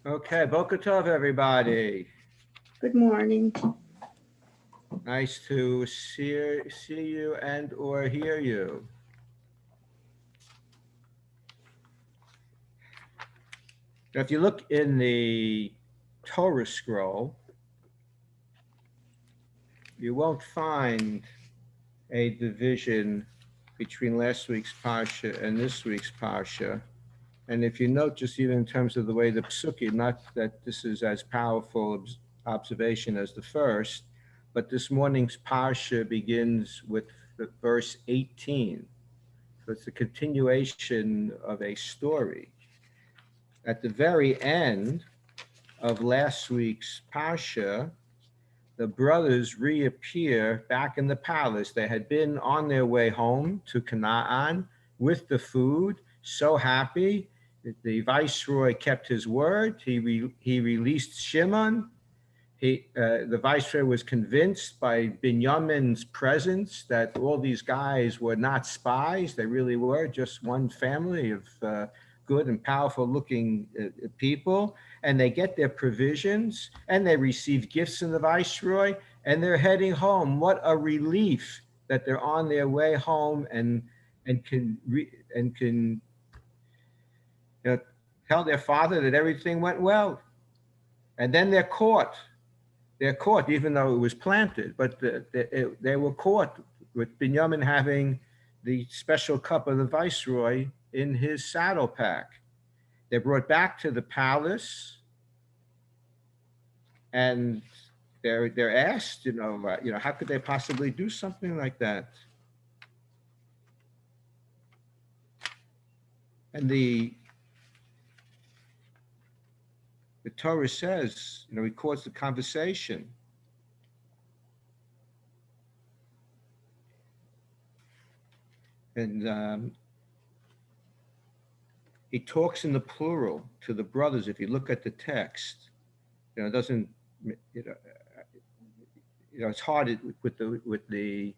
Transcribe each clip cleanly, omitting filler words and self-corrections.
Okay, Boker Tov, everybody. Good morning. Nice to see you and or hear you. Now, if you look in the Torah scroll, you won't find a division between last week's Parsha and this week's Parsha. And if you note, just even in terms of the way the psukim, not that this is as powerful observation as the first, but this morning's Parsha begins with verse 18. So it's a continuation of a story. At the very end of last week's Parsha, the brothers reappear back in the palace. They had been on their way home to Canaan with the food, so happy. The viceroy kept his word. He released Shimon. The viceroy was convinced by Binyamin's presence that all these guys were not spies. They really were just one family of good and powerful looking people. And they get their provisions and they receive gifts from the viceroy and they're heading home. What a relief that they're on their way home and can you know, tell their father that everything went well. And then they're caught, even though it was planted, but they were caught with Binyamin having the special cup of the viceroy in his saddle pack. They're brought back to the palace, and they're asked, how could they possibly do something like that? And the Torah says, records the conversation. And he talks in the plural to the brothers. If you look at the text, it doesn't, you know, it's hard with the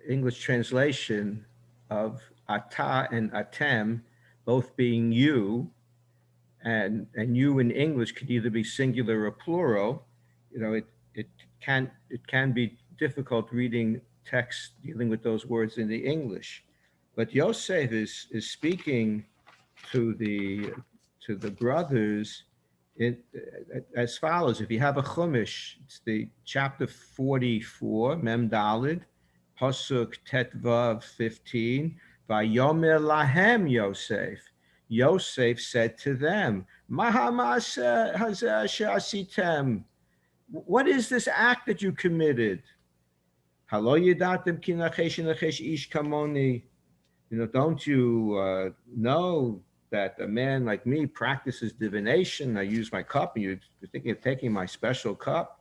English translation of ata and atem, both being you, and you in English could either be singular or plural. It can be difficult reading text dealing with those words in the English. But Yosef is speaking to the brothers in, as follows. If you have a chumash, it's the chapter 44, Mem Dalid, Pasuk Tetvav 15. Vayomer lahem Yosef. Yosef said to them, Mahamasa hazeh she'asitem. What is this act that you committed? Halo yadatem ki nachesh nachesh ish kamoni. Don't you know that a man like me practices divination? I use my cup, and you're thinking of taking my special cup?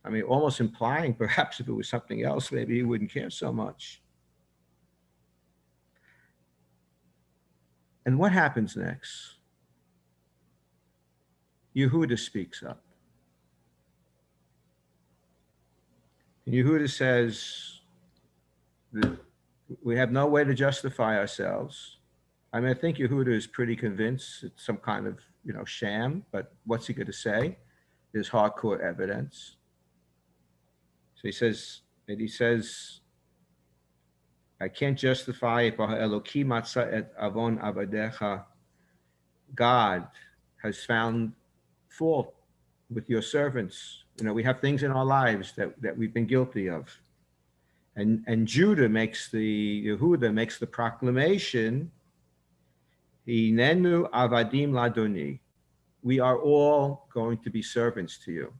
I mean, almost implying perhaps if it was something else, maybe he wouldn't care so much. And what happens next? Yehuda speaks up. And Yehuda says that we have no way to justify ourselves. I mean, I think Yehuda is pretty convinced it's some kind of, sham, but what's he going to say? There's hardcore evidence. So he says, I can't justify it. God has found fault with your servants. We have things in our lives that we've been guilty of. And Yehuda makes the proclamation, Hinenu avadim ladoni. We are all going to be servants to you.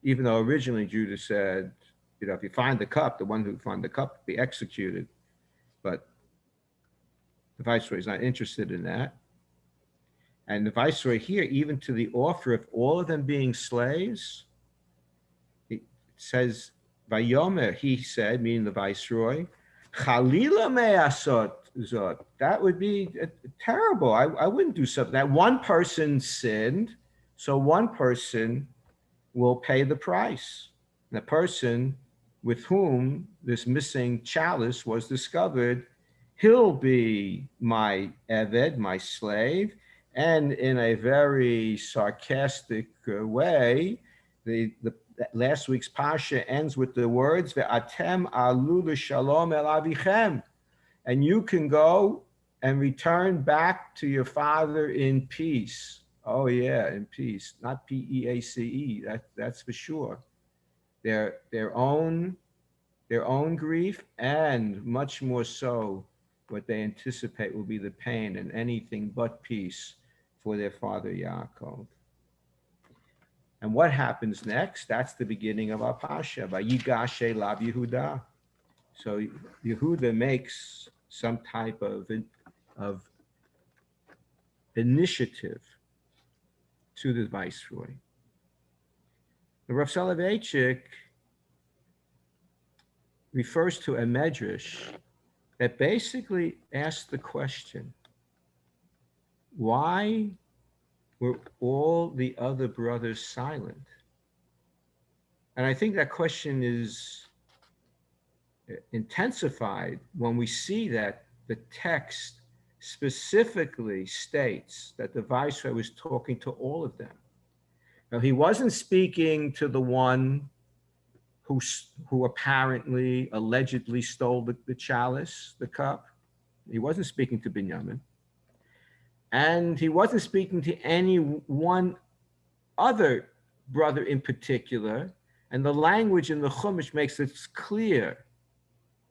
Even though originally Judah said, if you find the cup, the one who found the cup be executed. But the viceroy is not interested in that. And the viceroy here, even to the offer of all of them being slaves, it says, Vayomer, he said, meaning the viceroy, Chalila me'asot zot. That would be terrible. I wouldn't do something. That one person sinned, so one person will pay the price. The person with whom this missing chalice was discovered he'll be my Eved, my slave. And in a very sarcastic way, the last week's Parsha ends with the words, Ve'atem alu l'shalom el avichem. And you can go and return back to your father in peace. Oh yeah, in peace, not P-E-A-C-E. That's for sure. Their own grief, and much more so, what they anticipate will be the pain and anything but peace for their father Yaakov. And what happens next? That's the beginning of our Parsha. Vayigash elav Yehuda. So Yehuda makes some type of initiative to the viceroy. The Rav Soloveitchik refers to a medrash that basically asks the question, why were all the other brothers silent? And I think that question is intensified when we see that the text specifically states that the viceroy was talking to all of them. Now, he wasn't speaking to the one who apparently, allegedly stole the chalice, the cup. He wasn't speaking to Binyamin. And he wasn't speaking to any one other brother in particular. And the language in the Chumash makes it clear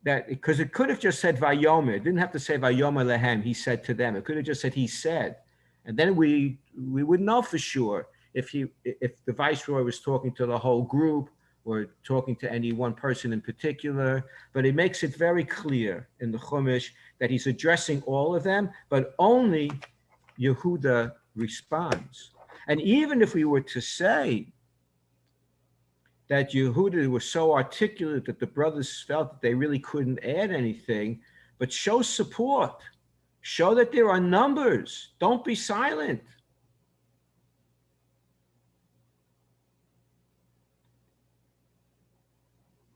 that, because it could have just said Vayomer. It didn't have to say Vayomer lehem, he said to them. It could have just said he said. And then we would know for sure if the viceroy was talking to the whole group or talking to any one person in particular. But it makes it very clear in the Chumash that he's addressing all of them, but only Yehuda responds. And even if we were to say that Yehuda was so articulate that the brothers felt that they really couldn't add anything, but show support, show that there are numbers, don't be silent.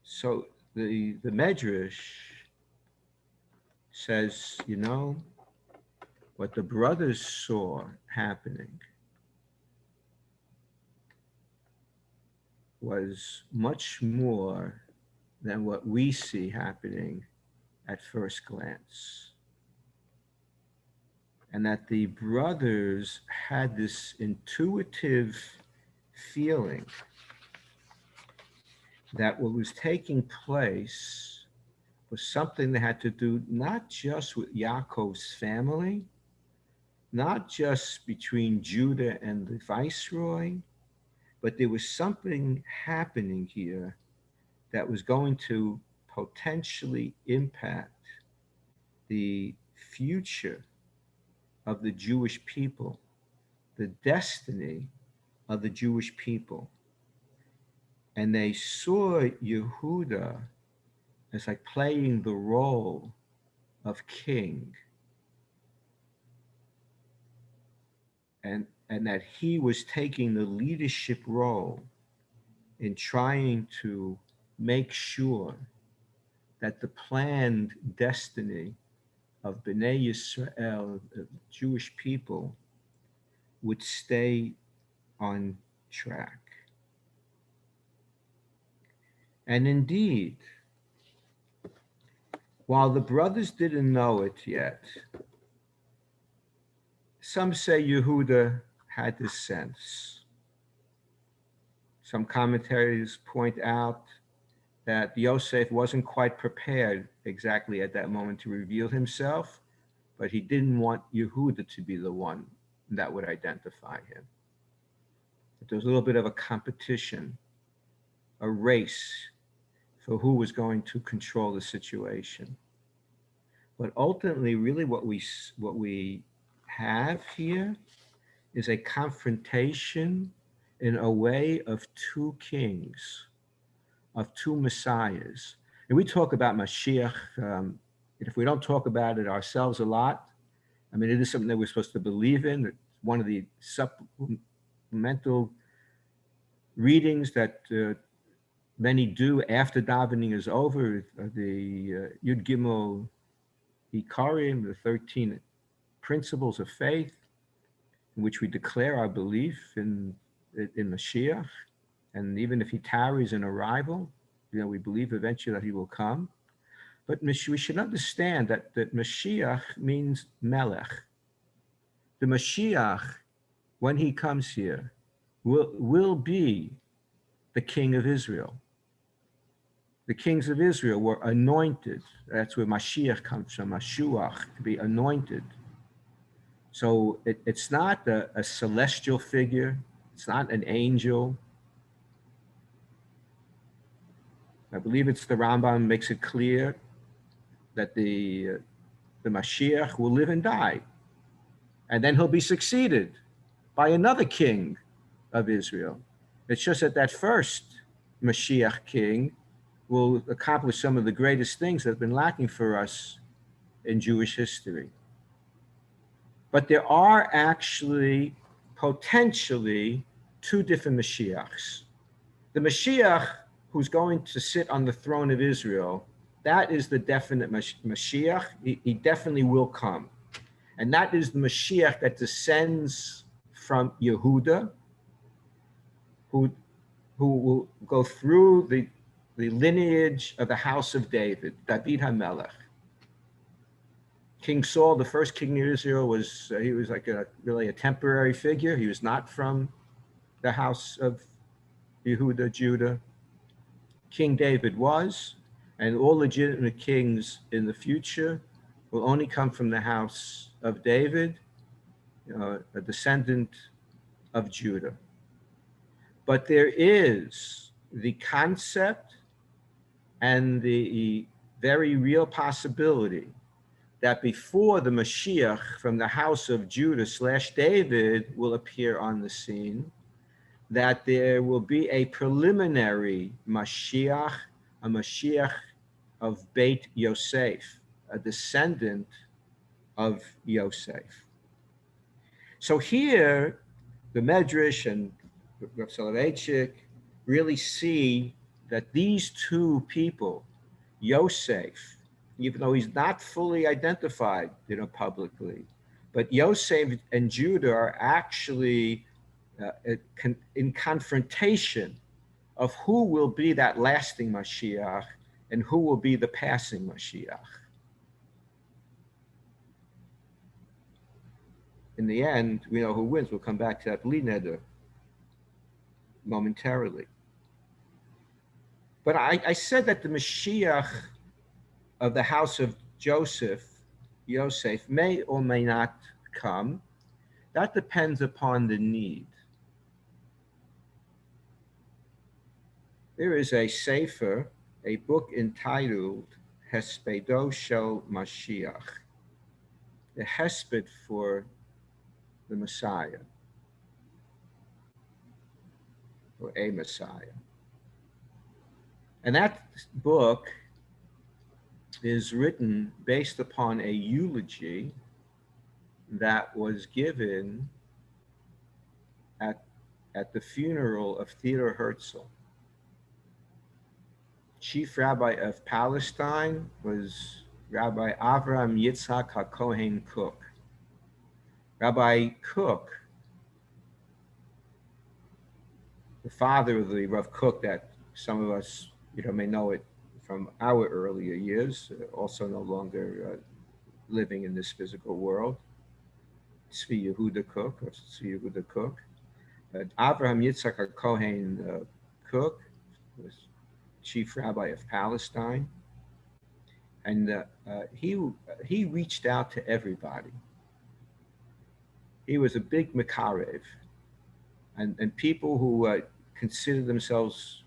So the Medrash says, what the brothers saw happening was much more than what we see happening at first glance. And that the brothers had this intuitive feeling that what was taking place was something that had to do not just with Yaakov's family, not just between Judah and the viceroy, but there was something happening here that was going to potentially impact the future of the Jewish people, the destiny of the Jewish people. And they saw Yehuda as like playing the role of king. And that he was taking the leadership role in trying to make sure that the planned destiny of Bnei Yisrael, the Jewish people, would stay on track. And indeed, while the brothers didn't know it yet, some say Yehuda had this sense. Some commentaries point out that Yosef wasn't quite prepared exactly at that moment to reveal himself, but he didn't want Yehuda to be the one that would identify him. There was a little bit of a competition, a race for who was going to control the situation. But ultimately, really what we have here is a confrontation in a way of two kings, of two messiahs. And we talk about Mashiach, if we don't talk about it ourselves a lot, I mean, it is something that we're supposed to believe in. It's one of the supplemental readings that many do after davening is over, the Yud Gimel Ikarim, the 13 principles of faith, in which we declare our belief in Mashiach. And even if he tarries in arrival, we believe eventually that he will come. But we should understand that Mashiach means Melech. The Mashiach, when he comes here, will be the king of Israel. The kings of Israel were anointed. That's where Mashiach comes from, Mashuach, to be anointed. So it's not a celestial figure. It's not an angel. I believe it's the Rambam makes it clear that the Mashiach will live and die. And then he'll be succeeded by another king of Israel. It's just that first Mashiach king will accomplish some of the greatest things that have been lacking for us in Jewish history. But there are actually potentially two different Mashiachs. The Mashiach who's going to sit on the throne of Israel, that is the definite Mashiach. He definitely will come. And that is the Mashiach that descends from Yehuda, who will go through the lineage of the house of David, David HaMelech. King Saul, the first king of Israel, he was like really a temporary figure. He was not from the house of Yehuda, Judah. King David was, and all legitimate kings in the future will only come from the house of David, a descendant of Judah. But there is the concept and the very real possibility that before the Mashiach from the house of Judah / David will appear on the scene, that there will be a preliminary Mashiach, a Mashiach of Beit Yosef, a descendant of Yosef. So here, the Medrash and Rav Soloveitchik really see that these two people, Yosef, even though he's not fully identified, publicly, but Yosef and Judah are actually in confrontation of who will be that lasting Mashiach and who will be the passing Mashiach. In the end, we know who wins. We'll come back to that Bli Neder momentarily. But I said that the Mashiach of the house of Yosef, may or may not come. That depends upon the need. There is a sefer, a book entitled Hespedo Shel Mashiach, the hesped for the Messiah, or a Messiah. And that book is written based upon a eulogy that was given at the funeral of Theodor Herzl. Chief Rabbi of Palestine was Rabbi Avram Yitzhak HaKohen Cook. Rabbi Cook, the father of the Rav Cook that some of us may know it from our earlier years, also no longer living in this physical world, Tzvi Yehuda Cook, or Tzvi Yehuda Cook. Avraham Yitzhak HaKohen Cook was chief rabbi of Palestine, and he reached out to everybody. He was a big makarev, and people who considered themselves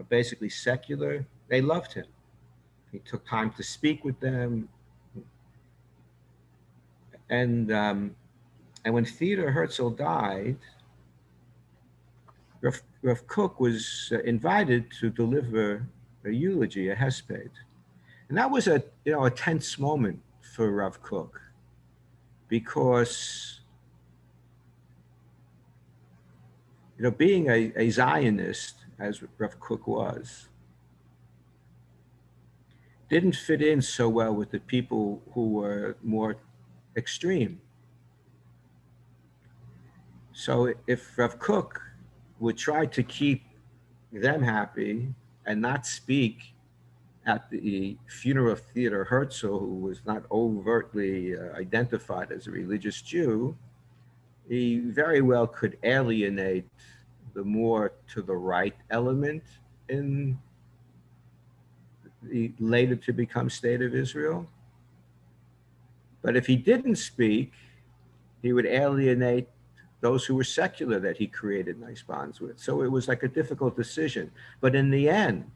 basically secular, they loved him. He took time to speak with them, and when Theodor Herzl died, Rav Cook was invited to deliver a eulogy, a hesped, and that was a tense moment for Rav Cook, because being a Zionist, as Rav Cook was, didn't fit in so well with the people who were more extreme. So if Rav Kook would try to keep them happy and not speak at the funeral of Theodor Herzl, who was not overtly identified as a religious Jew, he very well could alienate the more to the right element in the later to become state of Israel. But if he didn't speak, he would alienate those who were secular that he created nice bonds with. So it was like a difficult decision. But in the end,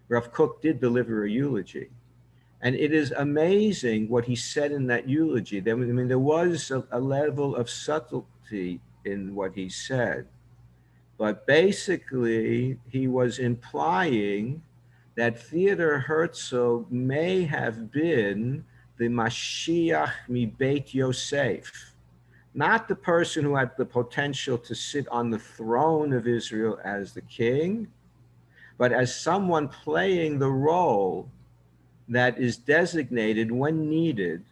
Rav Kook did deliver a eulogy. And it is amazing what he said in that eulogy. I mean, there was a level of subtlety in what he said. But basically, he was implying that Theodor Herzl may have been the Mashiach mi Beit Yosef, not the person who had the potential to sit on the throne of Israel as the king, but as someone playing the role that is designated when needed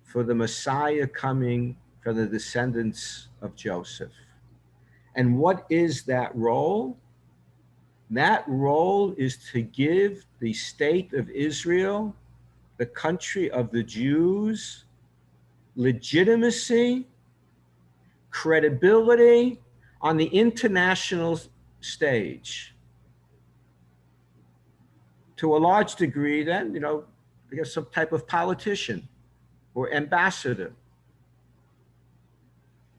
for the Messiah coming from the descendants of Joseph. And what is that role? That role is to give the state of Israel, the country of the Jews, legitimacy, credibility on the international stage. To a large degree, then, I guess some type of politician or ambassador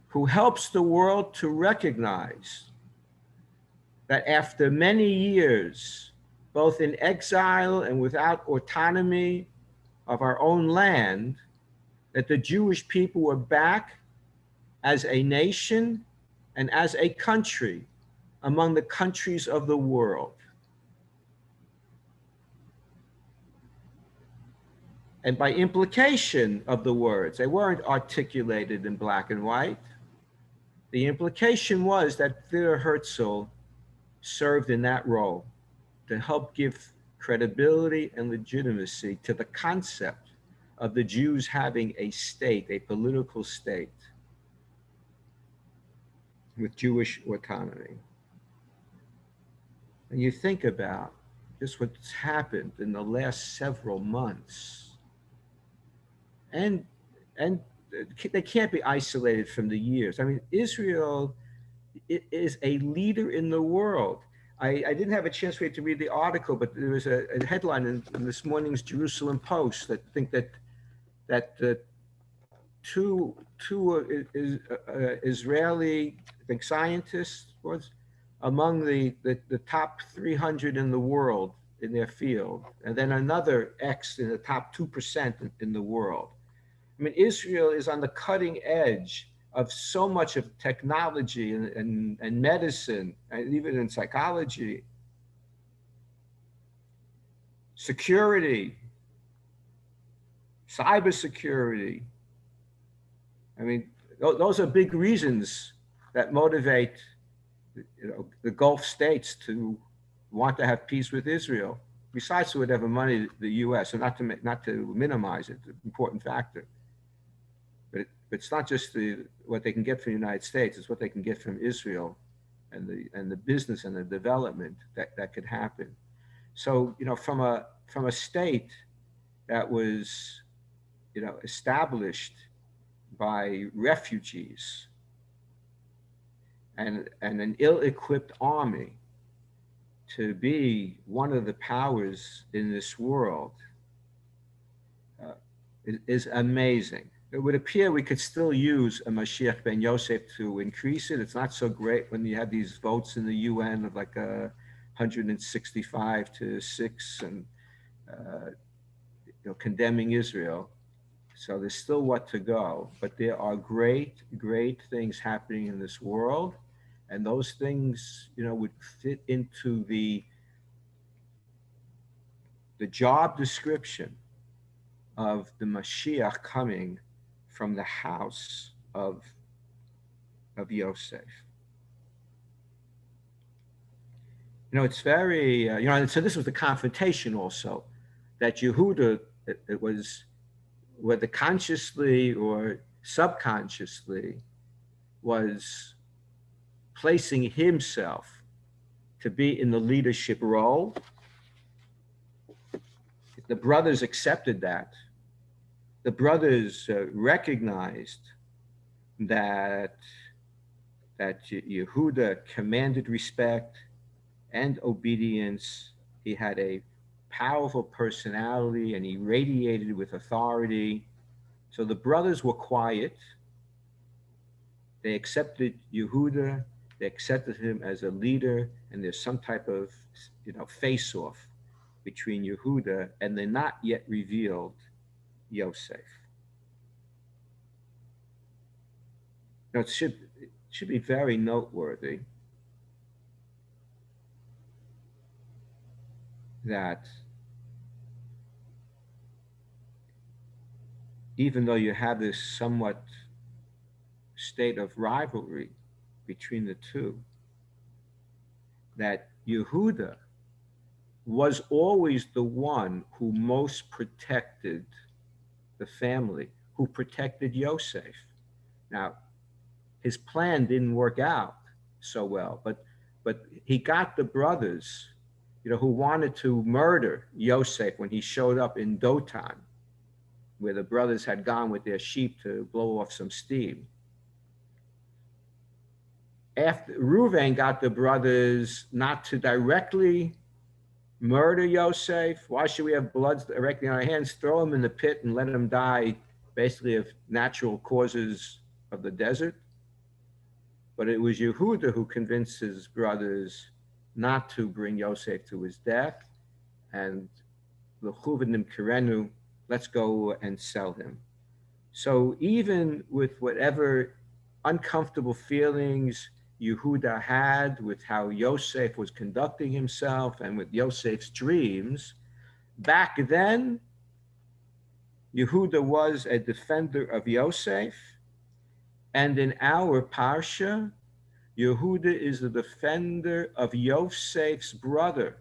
who helps the world to recognize that after many years, both in exile and without autonomy of our own land, that the Jewish people were back as a nation and as a country among the countries of the world. And by implication of the words, they weren't articulated in black and white. The implication was that Theodor Herzl served in that role to help give credibility and legitimacy to the concept of the Jews having a state, a political state with Jewish autonomy. And you think about just what's happened in the last several months, and they can't be isolated from the years. I mean, Israel is a leader in the world. I didn't have a chance to read the article, but there was a headline in this morning's Jerusalem Post that think that two Israeli, I think, scientists was among the top 300 in the world in their field, and then another X in the top 2% in the world. I mean, Israel is on the cutting edge of so much of technology and medicine, and even in psychology, security, cybersecurity. I mean, those are big reasons that motivate, the Gulf states to want to have peace with Israel. Besides whatever money the U.S. and not to minimize it, the important factor. But it's not just what they can get from the United States; it's what they can get from Israel, and the business and the development that could happen. So, from a state that was, established by refugees and an ill-equipped army to be one of the powers in this world is amazing. It would appear we could still use a Mashiach ben Yosef to increase it. It's not so great when you have these votes in the UN of like 165 to 6 and condemning Israel. So there's still what to go, but there are great things happening in this world, and those things, would fit into the job description of the Mashiach coming from the house of Yosef. It's very, and so this was the confrontation also that Yehuda, it was whether consciously or subconsciously, was placing himself to be in the leadership role. The brothers accepted that. The brothers recognized that Yehuda commanded respect and obedience. He had a powerful personality and he radiated with authority. So the brothers were quiet. They accepted Yehuda. They accepted him as a leader, and there's some type of, face-off between Yehuda and the not yet revealed Yosef. Now, it should be very noteworthy that even though you have this somewhat state of rivalry between the two, that Yehuda was always the one who most protected the family, who protected Yosef. Now, his plan didn't work out so well, but he got the brothers, who wanted to murder Yosef when he showed up in Dotan, where the brothers had gone with their sheep to blow off some steam. After Reuven got the brothers not to directly murder Yosef. Why should we have blood directly on our hands? Throw him in the pit and let him die basically of natural causes of the desert. But it was Yehuda who convinced his brothers not to bring Yosef to his death, and l'chuvenim kirenu, let's go and sell him. So even with whatever uncomfortable feelings Yehuda had with how Yosef was conducting himself and with Yosef's dreams, back then, Yehuda was a defender of Yosef. And in our Parsha, Yehuda is the defender of Yosef's brother.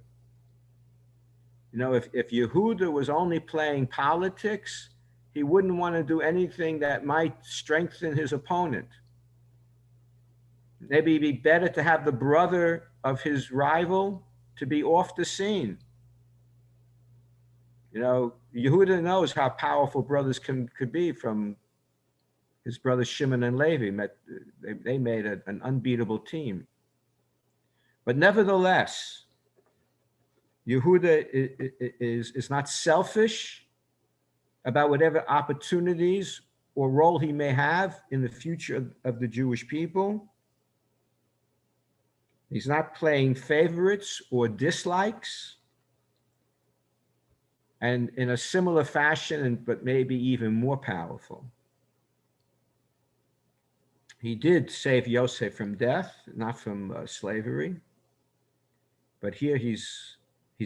If Yehuda was only playing politics, he wouldn't want to do anything that might strengthen his opponent. Maybe it'd be better to have the brother of his rival to be off the scene. Yehuda knows how powerful brothers could be. From his brothers Shimon and Levi, they made an unbeatable team. But nevertheless, Yehuda is not selfish about whatever opportunities or role he may have in the future of the Jewish people. He's not playing favorites or dislikes. And in a similar fashion, but maybe even more powerful, he did save Yosef from death, not from slavery. But here he's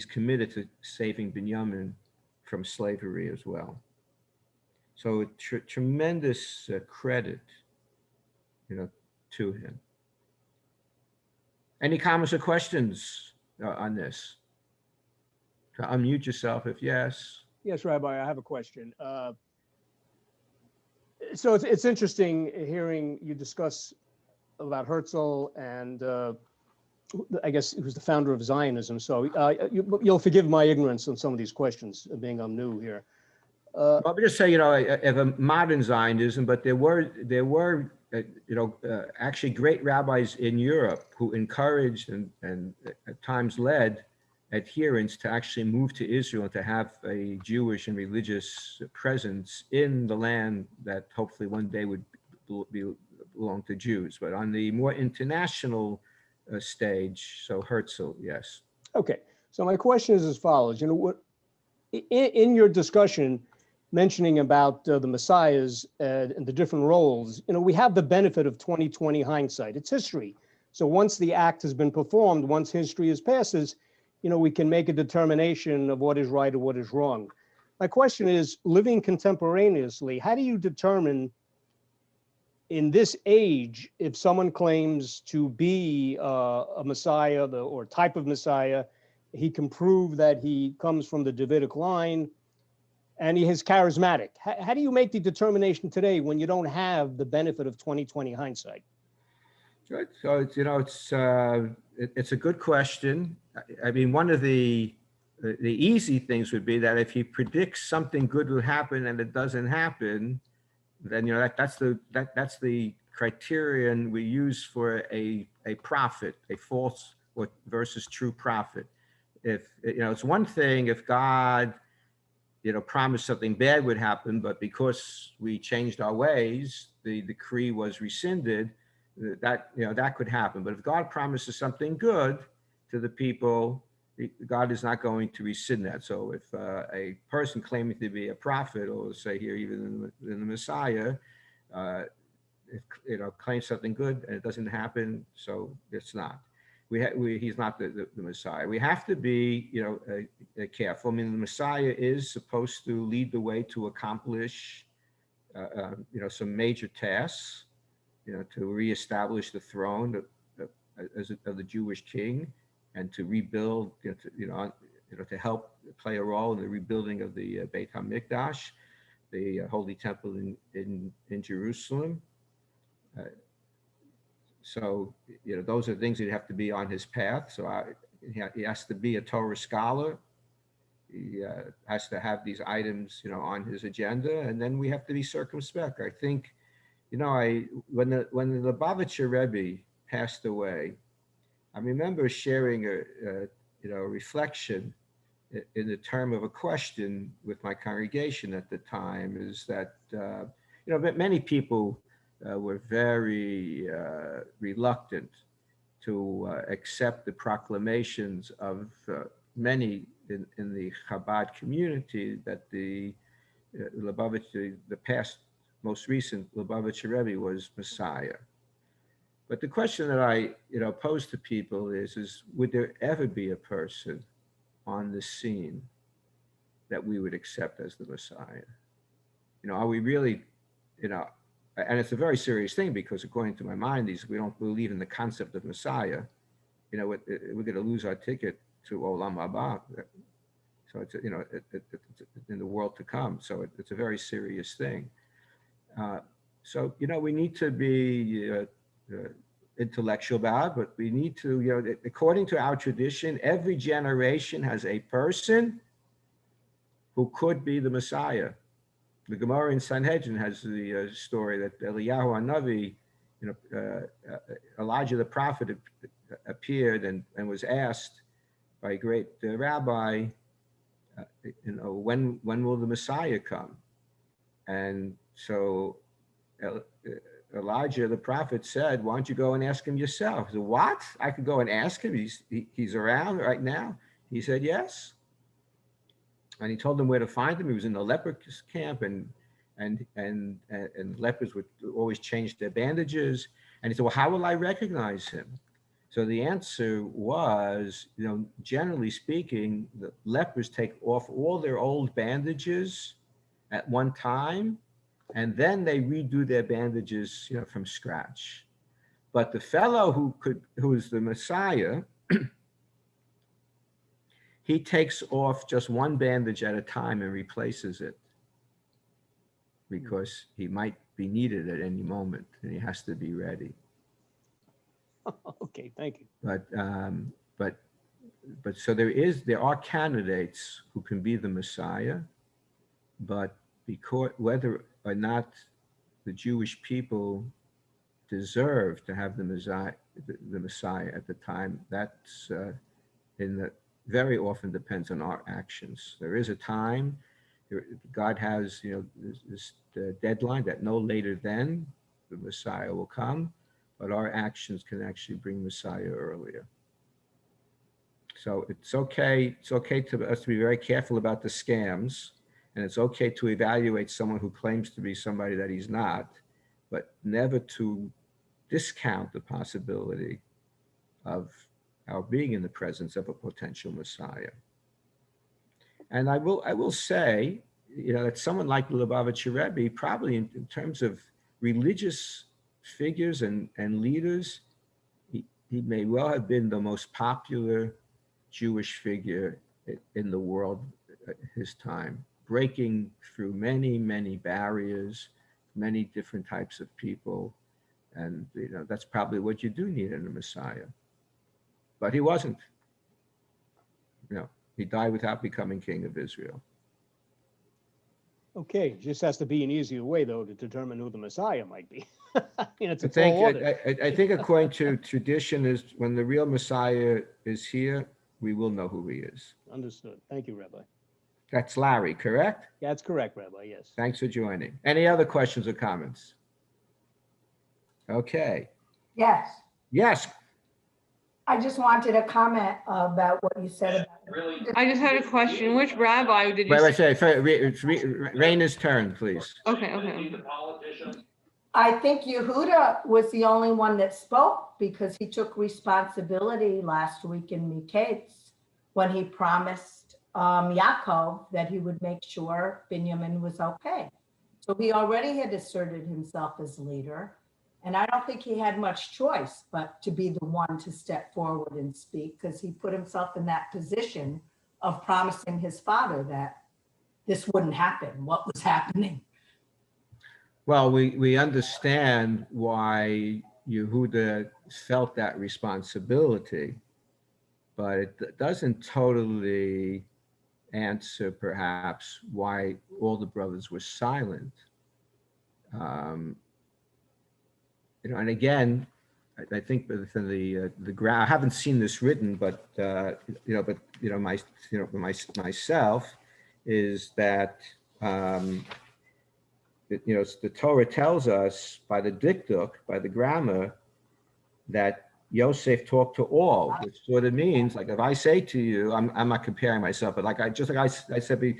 committed to saving Binyamin from slavery as well. So tremendous credit, to him. Any comments or questions on this? Unmute yourself if yes. Yes, Rabbi, I have a question. So it's interesting hearing you discuss about Herzl and I guess he was the founder of Zionism. So you'll forgive my ignorance on some of these questions, being I'm new here. I'll just say, of a modern Zionism, but there were actually great rabbis in Europe who encouraged and at times led adherents to actually move to Israel and to have a Jewish and religious presence in the land that hopefully one day would belong to Jews. But on the more international stage, so Herzl, yes. Okay, so my question is as follows. In your discussion, mentioning about the messiahs and the different roles, we have the benefit of 20/20 hindsight. It's history. So once the act has been performed, once history is passes, we can make a determination of what is right or what is wrong. My question is, living contemporaneously, how do you determine in this age if someone claims to be a messiah or type of messiah, he can prove that he comes from the Davidic line, and he is charismatic. How do you make the determination today when you don't have the benefit of 2020 hindsight? Good. So it's, it's a good question. I mean, one of the easy things would be that if he predicts something good will happen and it doesn't happen, then that's the criterion we use for a prophet, a false or versus true prophet. If it's one thing if God promised something bad would happen, but because we changed our ways, the decree was rescinded. That could happen. But if God promises something good to the people, God is not going to rescind that. So if a person claiming to be a prophet, or say here even in the Messiah, claims something good and it doesn't happen, so it's not. He's not the Messiah. We have to be careful. I mean, the Messiah is supposed to lead the way to accomplish some major tasks. To reestablish the throne of the Jewish king, and to rebuild, to help play a role in the rebuilding of the Beit HaMikdash, the Holy Temple in Jerusalem. So those are things that have to be on his path. So he has to be a Torah scholar. He has to have these items, on his agenda, and then we have to be circumspect. I think. When the Lubavitcher Rebbe passed away, I remember sharing a reflection in the term of a question with my congregation at the time. Is that many people were very reluctant to accept the proclamations of many in the Chabad community that the Lubavitcher, the past. Most recent Lubavitcher Rebbe was Messiah. But the question that I pose to people is would there ever be a person on the scene that we would accept as the Messiah? Are we really, and it's a very serious thing, because according to my mind, we don't believe in the concept of Messiah. We're going to lose our ticket to Olam Haba. So it's, in the world to come. So it's a very serious thing. So we need to be intellectual about it, but we need to, according to our tradition, every generation has a person who could be the Messiah. The Gemara in Sanhedrin has the story that Eliyahu Hanavi, Elijah the prophet, appeared and was asked by a great rabbi, when will the Messiah come? And so Elijah the prophet said, why don't you go and ask him yourself? He said, what? I could go and ask him? He's around right now? He said, yes. And he told them where to find him. He was in the leper camp, and lepers would always change their bandages. And he said, well, how will I recognize him? So the answer was, generally speaking, the lepers take off all their old bandages at one time, and then they redo their bandages, from scratch. But the fellow who is the Messiah, he takes off just one bandage at a time and replaces it, because he might be needed at any moment, and he has to be ready. Okay, thank you. But so there are candidates who can be the Messiah, but because whether or not the Jewish people deserve to have the Messiah at the time, that's very often depends on our actions. There is a time, God has this deadline that no later than the Messiah will come, but our actions can actually bring Messiah earlier. So it's okay to us to be very careful about the scams, and it's okay to evaluate someone who claims to be somebody that he's not, but never to discount the possibility of our being in the presence of a potential Messiah. And I will say, that someone like the Lubavitcher Rebbe, probably in terms of religious figures and leaders, he may well have been the most popular Jewish figure in the world at his time, breaking through many, many barriers, many different types of people. And, that's probably what you do need in a Messiah. But he wasn't. He died without becoming king of Israel. Okay, just has to be an easier way, though, to determine who the Messiah might be. It's I a think, tall order. I think according to tradition is when the real Messiah is here, we will know who he is. Understood. Thank you, Rabbi. That's Larry, correct? That's correct, Rabbi, yes. Thanks for joining. Any other questions or comments? Okay. Yes, Yes. I just wanted to comment about what you said about. I just had a question. Which rabbi did you? Wait, it's Raina's turn, please. Okay. I think Yehuda was the only one that spoke because he took responsibility last week in Miketz when he promised Yaakov that he would make sure Binyamin was okay. So he already had asserted himself as leader. And I don't think he had much choice but to be the one to step forward and speak, because he put himself in that position of promising his father that this wouldn't happen, what was happening. Well, we understand why Yehuda felt that responsibility, but it doesn't totally answer perhaps why all the brothers were silent. And again, I think within the ground, I haven't seen this written, but myself is that the Torah tells us by the dikduk, by the grammar, that Yosef talked to all, which sort of means, like, if I say to you, I'm not comparing myself, but I said, if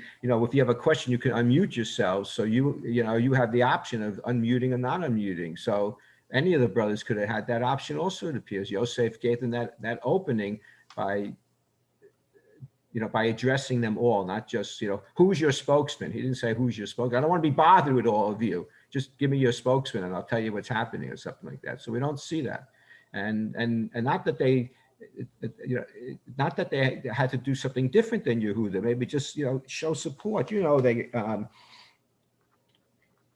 you have a question, you can unmute yourself. So you have the option of unmuting and not unmuting. So any of the brothers could have had that option also, it appears. Yosef gave them that opening by addressing them all, not just, who's your spokesman? He didn't say, who's your spokesman? I don't want to be bothered with all of you. Just give me your spokesman and I'll tell you what's happening, or something like that. So we don't see that. And not that they, not that they had to do something different than Yehuda, maybe just, show support. They,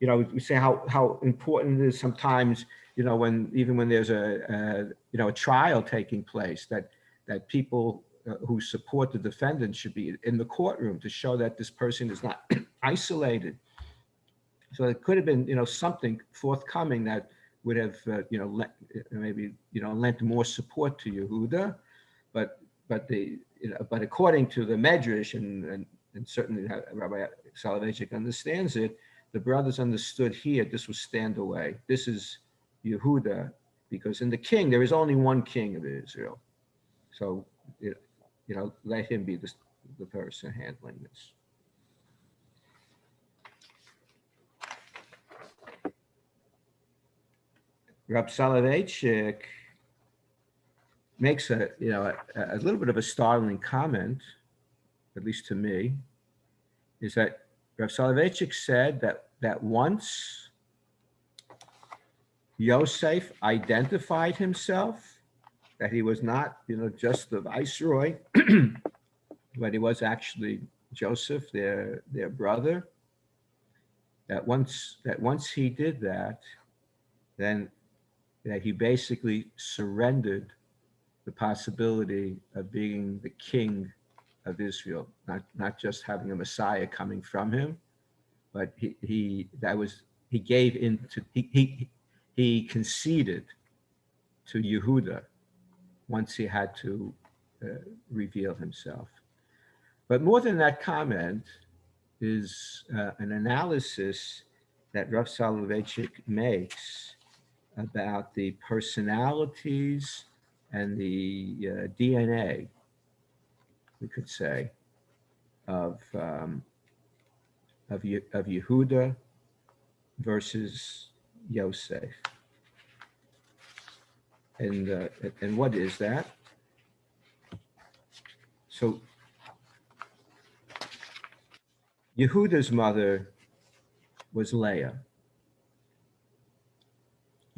we say how important it is sometimes, when there's a trial taking place, that people who support the defendant should be in the courtroom to show that this person is not isolated. So it could have been, something forthcoming that would have, lent more support to Yehuda, but according to the Medrash, and certainly Rabbi Soloveitchik understands it, the brothers understood here this was stand away. This is Yehuda, because in the king there is only one king of Israel. So let him be the person handling this. Rabbi Soloveitchik makes a little bit of a startling comment, at least to me, is that Rabbi Soloveitchik said that once Yosef identified himself, that he was not, just the viceroy, but he was actually Joseph, their brother, that once he did that, then that he basically surrendered the possibility of being the king of Israel, not just having a Messiah coming from him, but he conceded to Yehuda once he had to reveal himself. But more than that comment is an analysis that Rav Soloveitchik makes about the personalities and the DNA, we could say, of Yehuda versus Yosef. And what is that? So Yehuda's mother was Leah.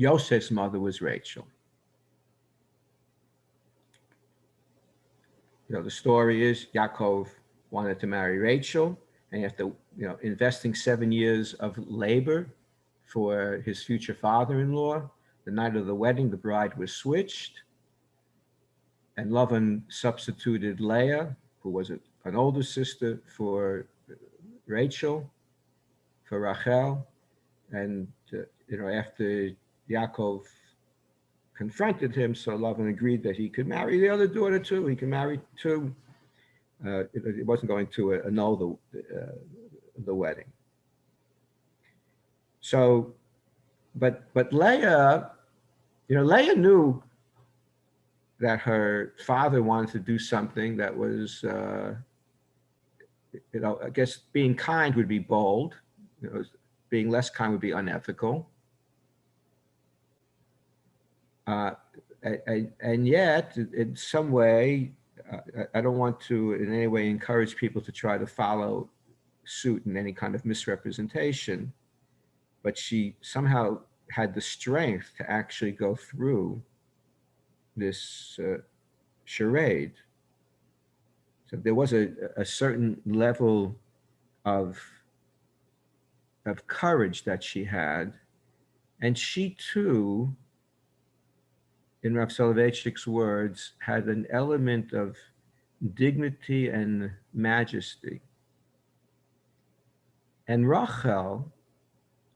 Yosef's mother was Rachel. the story is Yaakov wanted to marry Rachel, and after, investing 7 years of labor for his future father-in-law, the night of the wedding, the bride was switched, and Lavan substituted Leah, who was an older sister, for Rachel, for Rachel, and after Yaakov confronted him, so Lavan agreed that he could marry the other daughter too. He could marry two. It wasn't going to annul the wedding. So, but Leah, Leah knew that her father wanted to do something that was, I guess being kind would be bold. Being less kind would be unethical. And yet, in some way, I don't want to in any way encourage people to try to follow suit in any kind of misrepresentation, but she somehow had the strength to actually go through this charade. So there was a certain level of courage that she had, and she too, in Rav Soloveitchik's words, had an element of dignity and majesty. And Rachel,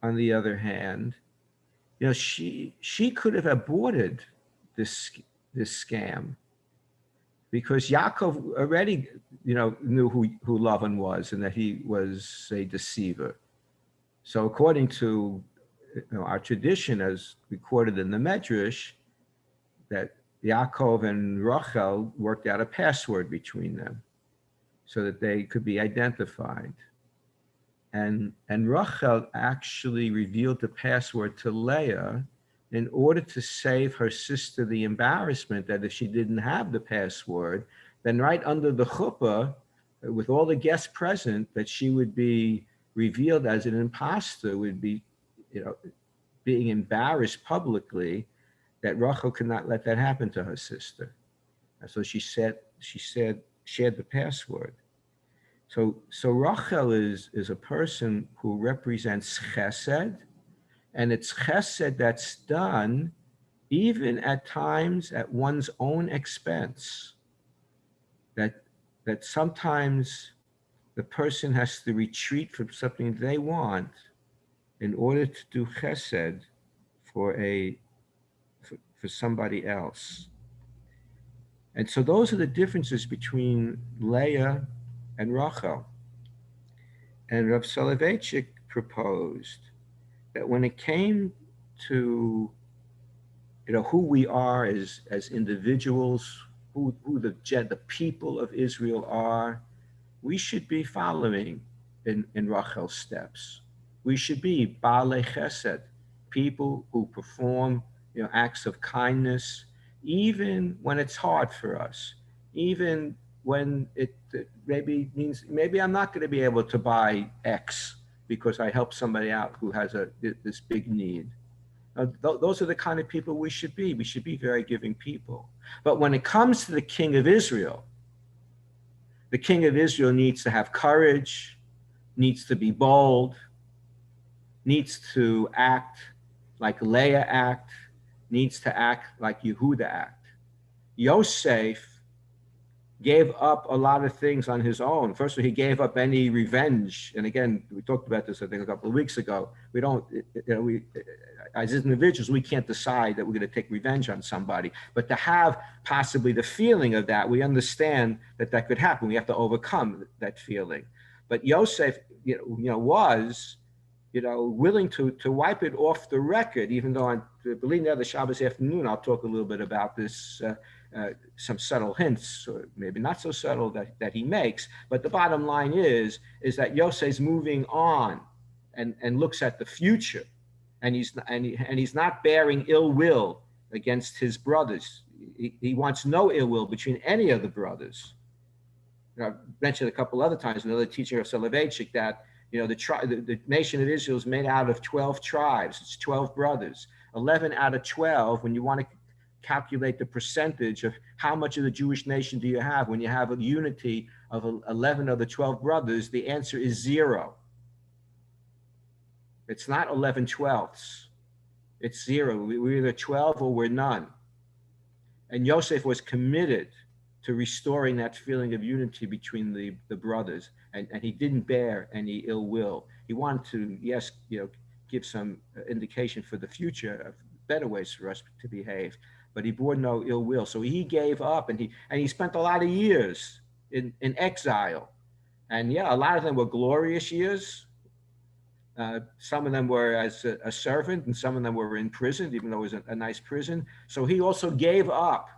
on the other hand, she could have aborted this scam, because Yaakov already, knew who Lavan was and that he was a deceiver. So according to our tradition, as recorded in the Medrash, that Yaakov and Rachel worked out a password between them so that they could be identified. And Rachel actually revealed the password to Leah in order to save her sister the embarrassment that if she didn't have the password, then right under the chuppah, with all the guests present, that she would be revealed as an imposter, would be, being embarrassed publicly, that Rachel could not let that happen to her sister. And so she shared the password. So Rachel is a person who represents chesed, and it's chesed that's done even at times at one's own expense. That sometimes the person has to retreat from something they want in order to do chesed for somebody else. And so those are the differences between Leah and Rachel. And Rav Soloveitchik proposed that when it came to who we are as individuals, who the people of Israel are, we should be following in Rachel's steps. We should be Baalei Chesed, people who perform acts of kindness, even when it's hard for us, even when it maybe means maybe I'm not going to be able to buy X because I helped somebody out who has this big need. Those are the kind of people we should be. We should be very giving people. But when it comes to the king of Israel needs to have courage, needs to be bold, needs to act like Leah act, needs to act like Yehuda act. Yosef gave up a lot of things on his own. First of all, he gave up any revenge. And again, we talked about this, I think, a couple of weeks ago. We don't, as individuals, we can't decide that we're going to take revenge on somebody. But to have possibly the feeling of that, we understand that could happen. We have to overcome that feeling. But Yosef, was, willing to wipe it off the record, even though I believe the other Shabbos afternoon, I'll talk a little bit about this, some subtle hints, or maybe not so subtle that he makes. But the bottom line is that Yosef's moving on and looks at the future, and he's not bearing ill will against his brothers. He wants no ill will between any of the brothers. I've mentioned a couple other times, another teaching of Soloveitchik, that the nation of Israel is made out of 12 tribes. It's 12 brothers. 11 out of 12, when you want to calculate the percentage of how much of the Jewish nation do you have when you have a unity of 11 of the 12 brothers, the answer is 0. It's not 11/12. It's 0. We're either 12 or we're none. And Yosef was committed to restoring that feeling of unity between the brothers, and he didn't bear any ill will. He wanted to, yes, give some indication for the future of better ways for us to behave, but he bore no ill will. So he gave up, and he spent a lot of years in exile. And yeah, a lot of them were glorious years. Some of them were as a servant, and some of them were in prison, even though it was a nice prison. So he also gave up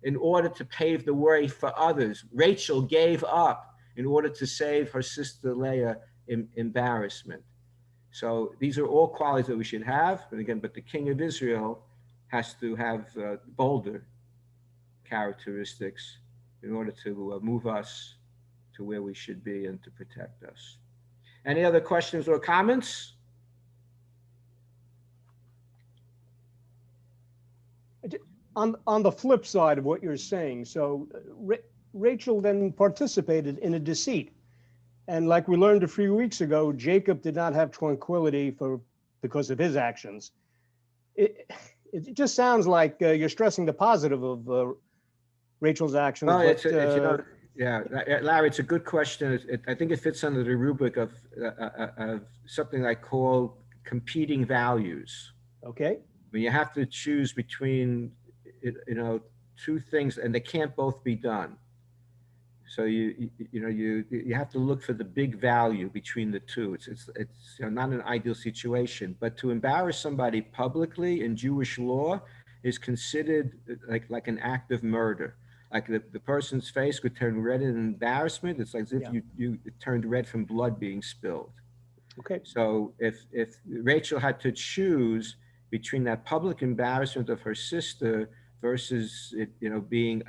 in order to pave the way for others. Rachel gave up in order to save her sister Leah embarrassment. So these are all qualities that we should have. And again, but the king of Israel has to have bolder characteristics in order to move us to where we should be and to protect us. Any other questions or comments? On the flip side of what you're saying, so Rachel then participated in a deceit. And like we learned a few weeks ago, Jacob did not have tranquility because of his actions. It just sounds like you're stressing the positive of Rachel's actions. Well, yeah, Larry, it's a good question. I think it fits under the rubric of something I call competing values. Okay. When you have to choose between, two things, and they can't both be done. So you have to look for the big value between the two. It's not an ideal situation, but to embarrass somebody publicly in Jewish law is considered like an act of murder. Like the person's face could turn red in embarrassment. It's like as if you turned red from blood being spilled. Okay. So if Rachel had to choose between that public embarrassment of her sister versus being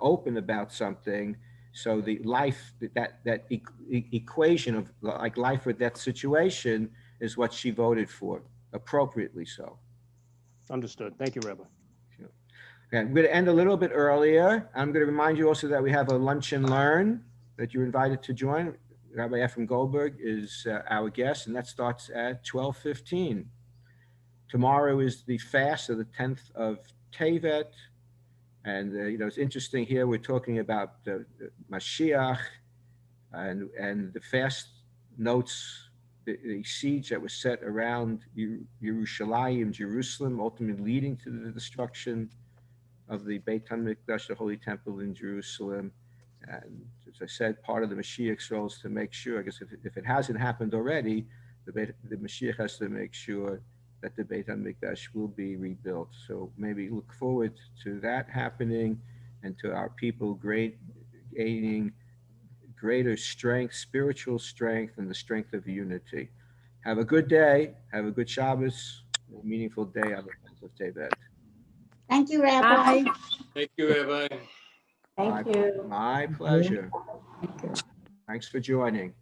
open about something, so the life that equation of like life or death situation is what she voted for, appropriately so. Understood. Thank you, Rabbi. Okay, I'm going to end a little bit earlier. I'm going to remind you also that we have a lunch and learn that you're invited to join. Rabbi Ephraim Goldberg is our guest, and that starts at 12:15. Tomorrow is the fast of the 10th of Tevet. And, it's interesting here, we're talking about Mashiach, and the fast notes the siege that was set around Yerushalayim, Jerusalem, ultimately leading to the destruction of the Beit HaMikdash, the Holy Temple in Jerusalem. And as I said, part of the Mashiach's role is to make sure, I guess if it hasn't happened already, the Mashiach has to make sure that the Beit HaMikdash will be rebuilt. So maybe look forward to that happening and to our people gaining greater strength, spiritual strength, and the strength of unity. Have a good day. Have a good Shabbos, a meaningful day on the 10th of Tevet. Thank you, Rabbi. Thank you, Rabbi. Thank you. My pleasure. Thanks for joining.